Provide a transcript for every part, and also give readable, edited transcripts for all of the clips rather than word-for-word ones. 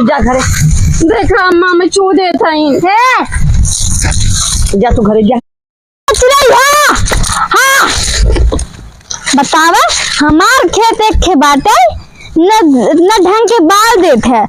जा घरे। देखा अम्मा में चू देता ही है जा तू घरे जा। हाँ बतावा हमार खेत एक खे बाटे न ढंग के बाल देत है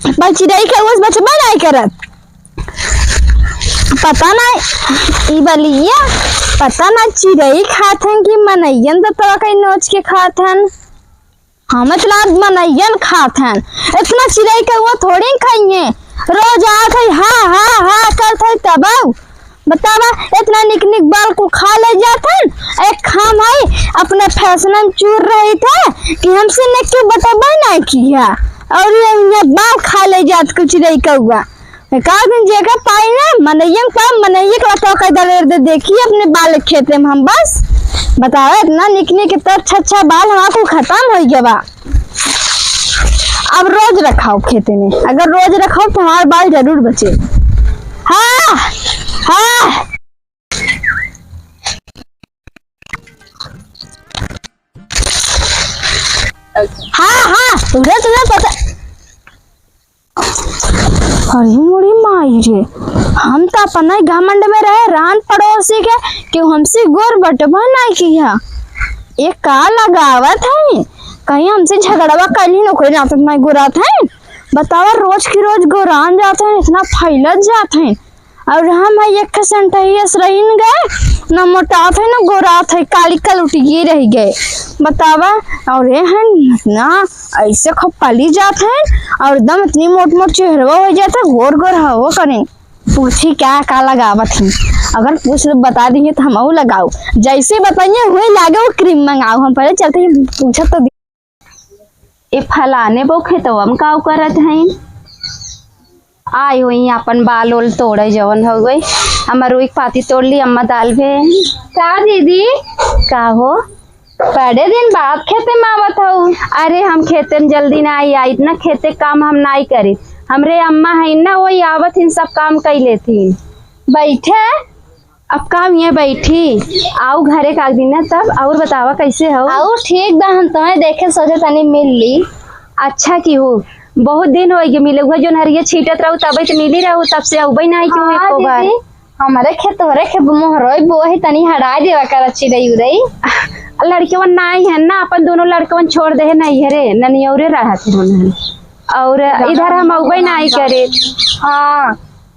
पर चिड़ई के उस बचबा नहीं करत पता नहीं ई बलिया पता ना चिड़ई खात हैं कि मनैयन तो तोरा कहीं नोच के खात हैं। हम इतना मनैयन खात हैं इतना चिड़ई के वो थोड़ी खाइए रोज आत है हा करत है तब बतावा इतना निक निक बाल को खा ले जाते हैं। एक खाम है अपने फैशन में चूर रही थे कि हमसे ने क्यों बताबा नहीं किया और ये बाल खा ले जात कुछ नहीं कौआ का दिन जगह पाई ना मनैयन का मनैया का तो कदर दे देखिए अपने बाल खेते में हम बस बतावा इतना निक निक अच्छा बाल हमारा खत्म हो गया बा। अब रोज रखाओ खेते में अगर रोज रखाओ तो हमारे बाल जरूर बचे। हाँ हाँ हाँ तुझे पता अरे मोरी माई रे हम तो अपना घमंड में रहे रान पड़ोसी के कि हमसे गोर बटवा नहीं किया ये का लगावत है कहीं हमसे झगड़वा कहीं न कोई नात नहीं गुरात है। बतावा रोज की रोज गोरान जाते हैं इतना फैलत जाते हैं और हम एक सेंटस रही गए न मोटात है न गोरात है काली कलुटिए रह गए बतावा और ये है ना ऐसे खूब पली जाते हैं और एकदम इतनी मोट चेहरा हो जाता है गोर गोर हवो करें पूछी क्या लगावत है अगर पूछ बता देंगे तो हम लगाओ जैसे बताइए वही लागे वो क्रीम मंगाओ हम पहले चलते हैं पूछा तो ये फलाने बो खेतो हम का करत हैं आई हुई अपन बाल ओल तोड़े जवन हो गई हमारो एक पाती तोड़ ली अम्मा दाल भे का दीदी का हो बड़े दिन बाद खेते में आवत हो। अरे हम खेते में जल्दी ना आई इतना खेते काम हम नहीं करी हमरे अम्मा है ना वही आवत इन सब काम कर लेती बैठे अब काम ये बैठी आओ घरे का दिन ना तब और बतावा कैसे हो आओ ठीक बा हम तुम्हें देखे सोचे तनी मिल ली। अच्छा की हो बहुत दिन हो गए मिले हुआ जो नरिया छीटत रहू तब तो मिली रहू तब से अबई नहीं क्यों एको बार हमारे खेत हो रहे मोहरोई बो है तनी हटा देवा कर अच्छी रही रही लड़के नहीं है ना अपन दोनों लड़के छोड़ दे नहीं हरे ननियौरे रहा थे और इधर हम अबई नहीं करे। हाँ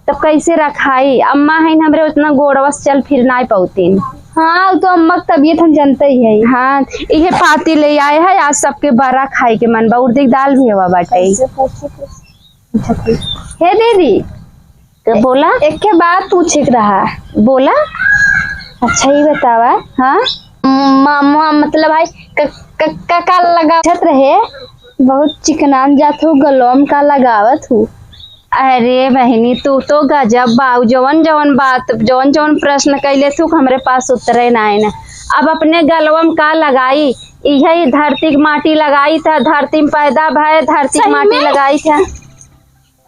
तब कैसे रखाई अम्मा है हमरे उतना गोड़वस चल फिर नहीं पाती। हाँ तो अम्मा की तबीयत हम जानते ही है। हाँ ये पाती ले आए है आज सबके बड़ा खाई के मन बा उड़दी दाल भी हुआ बाटे। हे दीदी तो बोला एक के बात पूछे रहा बोला। अच्छा ये बतावा हाँ मामा मतलब भाई का लगावत रहे बहुत चिकनान जात हो गलोम का लगावत हूँ। अरे बहनी तू तो गजब बाऊ जवन बात जवन प्रश्न कैले तू हमारे पास उतरे ना है ना। अब अपने गलवम का लगाई यही धरती की माटी लगाई था धरती में पैदा भय धरती की माटी लगाई था।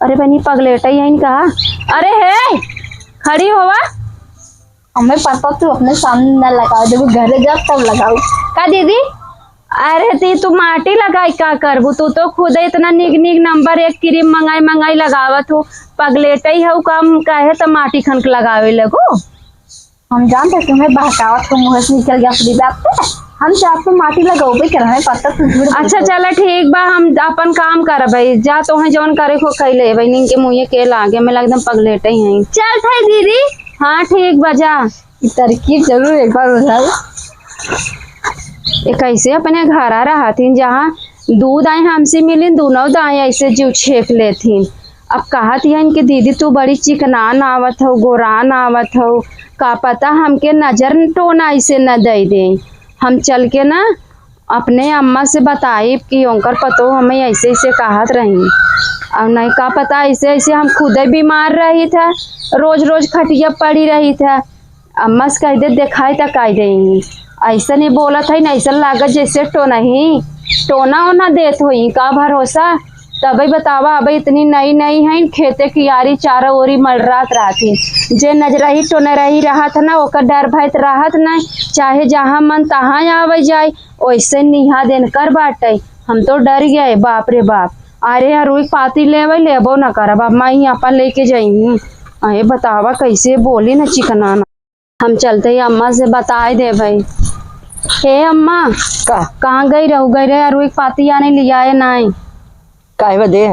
अरे बहनी पगलेटा यही कहा अरे है खड़ी होवा हमें पापा तू अपने सामने न लगाओ जब घर जा तब लगाओ का दीदी। अरे ती तू माटी लगाई का करबू तू तो खुद इतना निक नंबर एक क्रीम मंगाई लगावत हो पगलेट ही हो कम कहे तो माटी खनक लगावे लगो। हम जानते तुम्हें बहकावत को मुंह से निकल गया पूरी बात पे हम चाप पे माटी लगाओ भी कर रहे पता तू। अच्छा चला ठीक बा हम अपन काम कर भाई जा तो है जवन करे को कैले बहनी के मुँह के लागे में एकदम पगलेट ही है। चल था दीदी हाँ ठीक बजा तरकीब जरूर एक बार हो ये कैसे अपने घर आ रहा थी जहाँ दूध आए हमसे मिली दोनों दाएं ऐसे जीव छेक लेती। अब कहा थी इनकी दीदी तू बड़ी चिकनान आवत हो गोरान आवत हो का पता हमके नजर टोना ऐसे न दे दे हम चल के ना अपने अम्मा से बताई कि ओंकर पतो हमें ऐसे ऐसे कहत रही और नहीं का पता ऐसे ऐसे हम खुद बीमार रही था रोज खटिया पड़ी रही था अम्मा से कह दे दिखाई तक कह दे ऐसा नहीं बोला था ना ऐसा लागत जैसे टोना होना देत हुई का भरोसा तब बतावा अब इतनी नई है खेते की यारी चारों ओरी मलरात रहती जे नजरही टोने रही रहा था ना ओकर डर भयत राहत नहीं चाहे जहाँ मन तहाँ आवे जाए वैसे निहा देन कर बाटे हम तो डर गए बाप रे बाप अरे यार रुई पाती लेबो न करब, अब मैं यहाँ पर लेके जाई। अरे बतावा कैसे बोली न चिकना ना। हम चलते ही अम्मा से बताए दे भाई। हे अम्मा का कहाँ गई रहे यार रुई पाती आने लिया है नहीं। काहे बदे?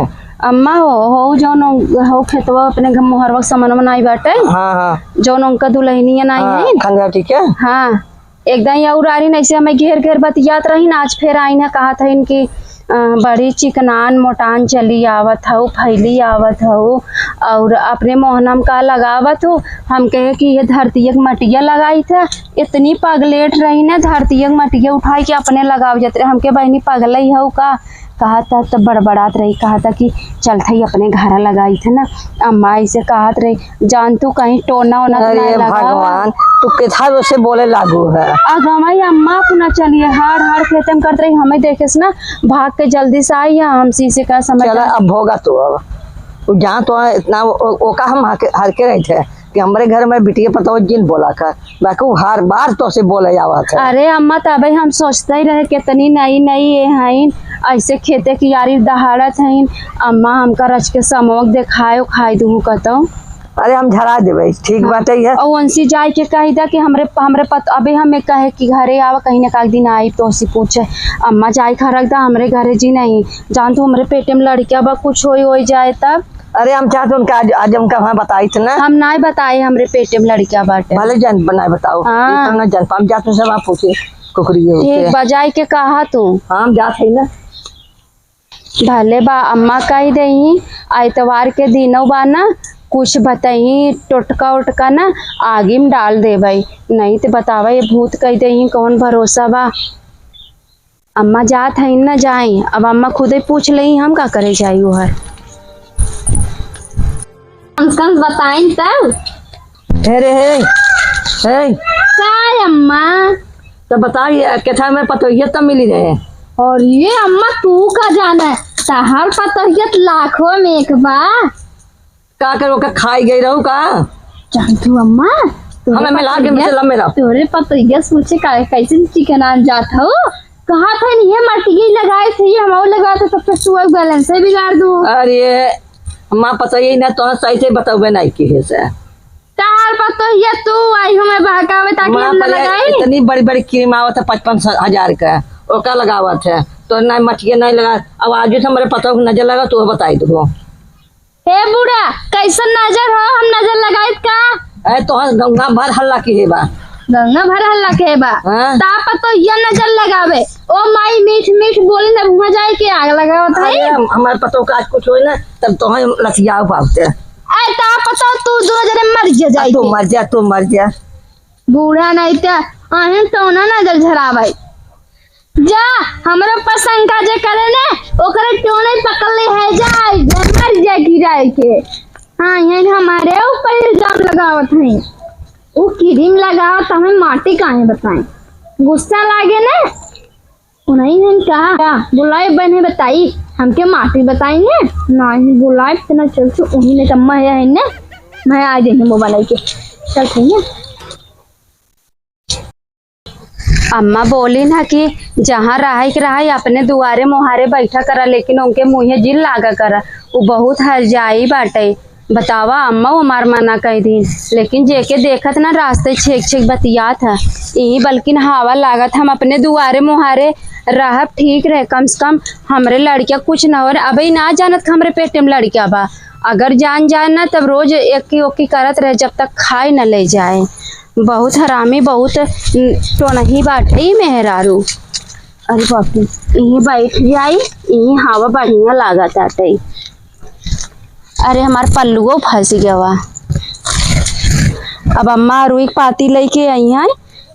अम्मा हो जौन हो खेतवा अपने घर मोहरवा सामान बनाई बाटे। हाँ जौन उनका दुल्हनी नहीं है। खंजा ठीक है। हाँ एकदम यौरारी नहीं से हमें घेर घेर बतियात रही ना। आज फिर आई ना कहा था इनकी बड़ी चिकनान मोटान चली आवत हो, फैली आवत हो और अपने मोहनम का लगावत हो। हम कहे कि ये धरती एक मटिया लगाई था, इतनी पगलेट रही ना धरती एक मटिया उठाई के अपने लगाव जाते रहे। हमके बहनी पगल ही हो का कहा था तो बड़बड़ात रही, कहा था कि चल थी अपने घर लगाई थे ना। अम्मा ऐसे कहत रही जान तू कहीं टोना ओना तो नहीं लगा। भगवान तू किधर से बोले लागू है। अगमाई अम्मा अपना चलिए हाड़ हाड़ खेतम करत रही। हमें देखे से ना भाग के जल्दी से आई है। हम सी से का समझ चला अब होगा तो अब जहाँ तो इतना वो का हम हर के रहे थे कि हमारे घर में बिटिया पता हो जिन बोला कर बाकी हर बार तो से बोले आवा था। अरे अम्मा तब हम सोचते ही रहे कितनी नई नई ये हैं ऐसे खेते की यारी दहाड़त हैं। अम्मा हमका रच के समोक देखाए खाई दू कहता। अरे हम झरा देवे ठीक बात है। और उनसी जाए के कही था कि हमरे पत अभी हमें कहे कि घरे आवा कहीं ना कहीं दिन आई तो उसी पूछे अम्मा जाए खा रख दा हमरे घरे जी नहीं जान तू हमारे पेटे में लड़किया बा कुछ हो जाए तब। अरे हम चाहते उनका आज उनका वहाँ बताई थे ना। हम नहीं बताए हमरे पेटे में लड़किया बाटे। भले जन बनाए बताओ। हाँ। जन हम जाते सब आप पूछे कुकरी ठीक बजाई के कहा तू। हम जाते ना भले बा अम्मा कही दही आइतवार के दिनों बा ना कुछ बताई टोटका उटका ना आगे में डाल दे भाई नहीं तो बतावा ये भूत कही दही कौन भरोसा बा। अम्मा जात है ना जाए अब अम्मा खुद ही पूछ लही हम का करे जाई हर अंकल बताएं तब। हे काय अम्मा तो बताइए कैसा में पतोहिया तब मिली रहे। और ये अम्मा तू का जाना है तहार पतोहियत लाखों में एक बा का करो का खाई गई रहू का जान तू अम्मा हमें मिला के मिला मेरा तोरे पतोहिया सोचे कैसे चिकन आन जात हो कहा था ये मटिया लगाए थे हम लगाए थे तब तक तू बैलेंस ही बिगाड़ दू। अरे माँ पता ही ना तो सही से बताओगे नहीं की है से तार पतोहिया तू आई हमें बहकावे ताकि हम न लगाए। इतनी बड़ी बड़ी क्रीम आवत है 55,000 का ओका लगावत है तो ना मटिया नहीं लगा। अब आज से हमारे पता नजर लगा तो बताई दो। हे बूढ़ा कैसन नजर हो हम नजर लगाए का तो गंगा भर हल्ला की है बा गंगा भर हल्ला के बा हाँ? ता पतोहिया नजर लगावे ओ माई मीठ मीठ बोली न भुआ जाए के आग लगावत है। हमारे पतो का आज कुछ हो ना तब तो हम लसियाओ पाते ए ता पतो तू दो जरे मर जाए तू मर जा बूढ़ा नहीं ता अहन तो ना नजर झरावे जा हमरा पसंद का जे करे ने ओकरे क्यों नहीं पकड़ ले है जाए मर जा गिराए के। हां ये हमारे ऊपर इल्जाम लगावत है वो क्रीम लगाओ तो हमें माटी काहे बताएं गुस्सा लागे ना उन्हीं ने कहा बुलाए बने बताई हमके माटी बताएंगे ना ही बुलाए तो ना चल चु उन्हीं ने कम्मा है ना मैं आ जाएंगे मोबाइल के चल ठीक है। अम्मा बोली ना कि जहाँ रहा अपने दुआरे मुहारे बैठा करा लेकिन उनके मुँहे जिल लागा करा वो बहुत हरजाई बाटे। बतावा अम्मा वो हमार मना कह दी लेकिन जेके देखत ना रास्ते छेक छेक बतियात है यही बल्कि हवा लागत हम अपने दुआरे मुहारे रहब ठीक रहे कम से कम हमरे लड़किया कुछ न हो रहे। अभी ना जानत हमरे पेटे में लड़किया बा अगर जान जाए ना तब रोज एक ओकी करत रहे जब तक खाए न ले जाए। बहुत हरामी बहुत तो नहीं बाटे मेहरारू। अरे बाप यही बैठ जाई यही हवा बढ़िया लागत आटे। अरे हमार पल्लुओ फंस गया वा। अब अम्मा रुई पाती लेके आई हैं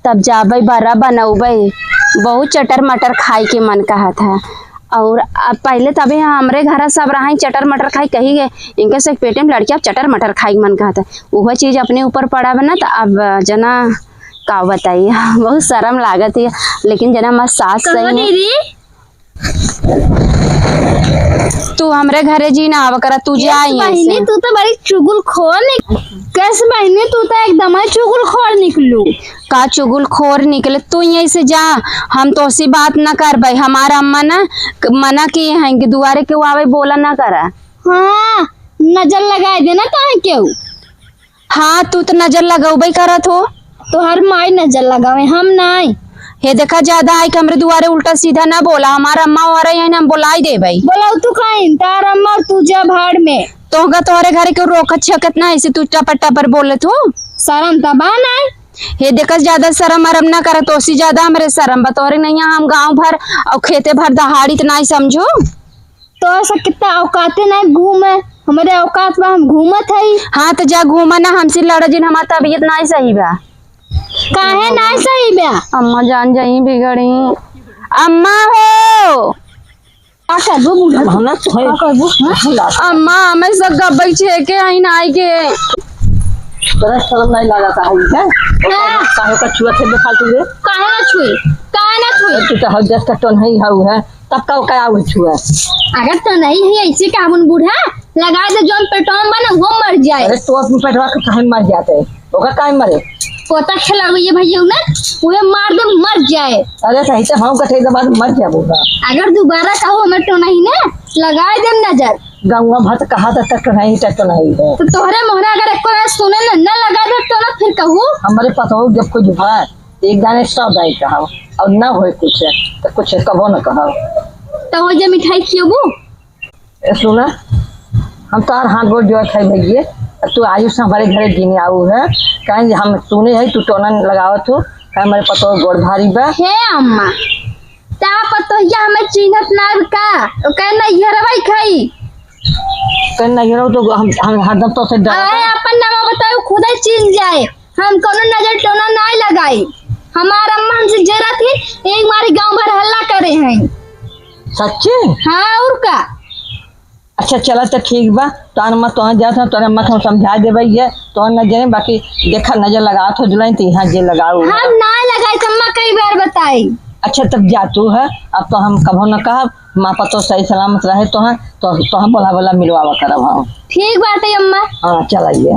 तब जाबे बड़ा बनौबे बहुत चटर मटर खाई के मन कहा था। और अब पहले तभी हमरे घर सब रहा चटर मटर खाई कही गए इनके से पेटे में लड़की अब चटर मटर खाई मन कहा था वह चीज अपने ऊपर पड़ा बना तो अब जना का बताइए बहुत शर्म लागत है लेकिन जना हमार सास सही है। तू हमरे घरे जी ना आवा करा तू जा तू तो बड़ी चुगल खोल कैसे बहनी तू तो एकदम ही चुगलखोर निकलू। का चुगलखोर निकले तू यहीं से जा, हम तो सी बात ना कर भाई। हमारा अम्मा ना मना किए हैं कि दुआरे के आवे बोला ना करा। हाँ नजर लगाए देना काहे क्यों। हाँ तू तो नजर लगाऊ करत हो। तो हर माई नजर लगावे हम नहीं। हे देखा ज्यादा आई कमरे दुआरे उल्टा सीधा ना बोला। हमारा अम्मा हो रही है ना, हम बोलाई दे भाई। बोला तू कहीं तार अम्मा तू जा भाड़ में। तोहगा तोहरे घर के रोकत छकत ना ऐसे तू टपटा पर बोले तो शर्म तबा नहीं। हे देखा ज्यादा शर्म अरम ना करे तो सी ज्यादा हमरे शर्म बतौरे नहीं। हम गांव भर और खेते भर दहाड़ी तो नहीं समझो। तो ऐसा कितना औकाते नहीं घूमे, हमारे औकात में हम घूमत है। हाँ तो जा घूमा ना हमसे लड़ जिन हमारा तबीयत नहीं सही बा। काहे नहीं सही बा। अम्मा जान जाई बिगड़ी। अम्मा हो का करबो बुढ़ा हमना तो है अम्मा हमें सब गब्बई छे के आई नाई के तोरा शर्म नहीं लगाता है क्या? काहे का छुआ थे फालतू रे? काहे ना छुई, काहे ना छुई। तू तो हर जस का टन है है तब का क्या आवे छुआ। अगर तो नहीं है ऐसे का अपन बूढ़ा लगा दे जोन पेटोम बना वो मर जाए। अरे तो अपने पेटवा के काहे मर जाते ओका काहे मरे? पोता खिलावे भैया ना उहे मार दे मर जाए। अरे सही से हम कटे के बाद मर जाबोगा। अगर दोबारा कहो हमें तो नहीं ना लगा दे नजर। गाँव भर कहा तक नहीं है तो तोहरे मोहरा अगर एक बार सुने ना लगा दे तो ना फिर कहूँ हमारे पास हो जब कुछ भाई एक गाने सब दाई कहा और ना हो कुछ तो कुछ कबो न कहा तो हो जा मिठाई खियोबू। सुना हम तो हाथ गोड़ जो खाई भैया तू आयुष हमारे घर जीने आऊ है कहीं हम सुने है तू टोना लगावत हो हमारे पतो गोड़ भारी बा। हे अम्मा ता पतोहिया हमें चिन्हत ना का ओ कहना ये रवाई खाई कहीं नहीं रहो तो हम हरदम तो से डर आए अपन नाम बताओ खुद ही चिन्ह जाए। हम कोनो नजर टोना नहीं लगाई। हमारा अम्मा हमसे जरा थी एक मारी गांव भर हल्ला करे हैं। सच्चे? हाँ और का। अच्छा चला तो ठीक बा तो अम्मा तो जाता तो अम्मा को समझा दे भैया तो न जाने बाकी देखा नजर लगा तो जुलाई तो यहाँ जे लगाओ हम ना लगाई अम्मा कई बार बताई। अच्छा तब जा तू है अब तो हम कभो न कहा माँ पतो सही सलामत रहे तो है तो हम बोला बोला मिलवावा करब। हाँ ठीक बात है अम्मा। हाँ चलाइए।